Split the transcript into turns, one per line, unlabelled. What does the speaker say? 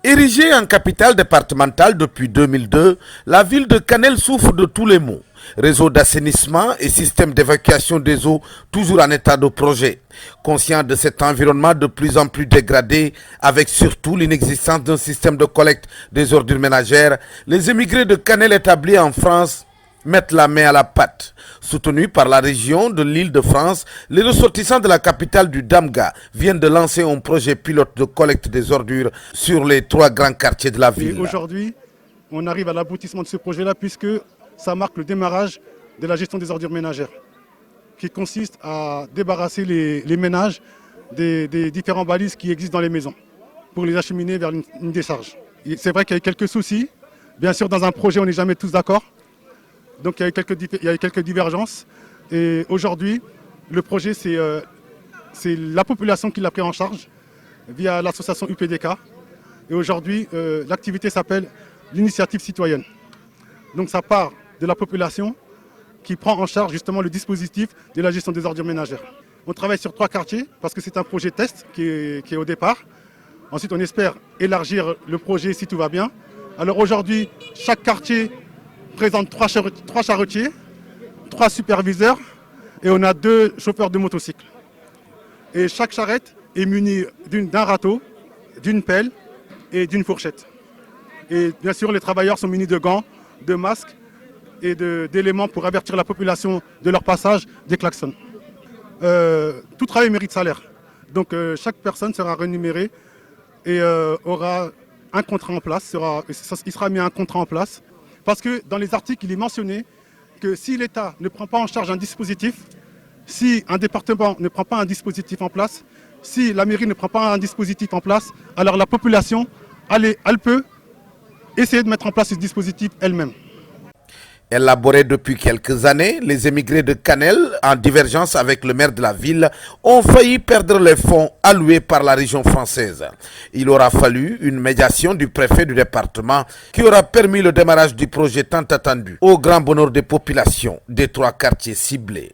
Érigée en capitale départementale depuis 2002, la ville de Kanel souffre de tous les maux. Réseau d'assainissement et système d'évacuation des eaux toujours en état de projet. Conscient de cet environnement de plus en plus dégradé, avec surtout l'inexistence d'un système de collecte des ordures ménagères, les émigrés de Kanel établis en France mettent la main à la pâte. Soutenus par la région de l'Île-de-France, les ressortissants de la capitale du Damga viennent de lancer un projet pilote de collecte des ordures sur les 3 grands quartiers de la ville.
Et aujourd'hui, on arrive à l'aboutissement de ce projet-là puisque ça marque le démarrage de la gestion des ordures ménagères qui consiste à débarrasser les ménages des différents balises qui existent dans les maisons pour les acheminer vers une décharge. C'est vrai qu'il y a eu quelques soucis. Bien sûr, dans un projet, on n'est jamais tous d'accord. Donc il y a eu quelques divergences. Et aujourd'hui, le projet, c'est la population qui l'a pris en charge via l'association UPDK. Et aujourd'hui, l'activité s'appelle l'initiative citoyenne. Donc ça part de la population qui prend en charge justement le dispositif de la gestion des ordures ménagères. On travaille sur 3 quartiers parce que c'est un projet test qui est au départ. Ensuite, on espère élargir le projet si tout va bien. Alors aujourd'hui, chaque quartier présente 3 charretiers, 3 superviseurs et on a 2 chauffeurs de motocycle. Et chaque charrette est munie d'un râteau, d'une pelle et d'une fourchette. Et bien sûr, les travailleurs sont munis de gants, de masques et d'éléments pour avertir la population de leur passage des klaxons. Tout travail mérite salaire. Donc chaque personne sera rémunérée et aura un contrat en place. Il sera mis un contrat en place. Parce que dans les articles, il est mentionné que si l'État ne prend pas en charge un dispositif, si un département ne prend pas un dispositif en place, si la mairie ne prend pas un dispositif en place, alors la population, elle peut essayer de mettre en place ce dispositif elle-même.
Élaborés depuis quelques années, les émigrés de Kanel, en divergence avec le maire de la ville, ont failli perdre les fonds alloués par la région française. Il aura fallu une médiation du préfet du département qui aura permis le démarrage du projet tant attendu, au grand bonheur des populations des 3 quartiers ciblés.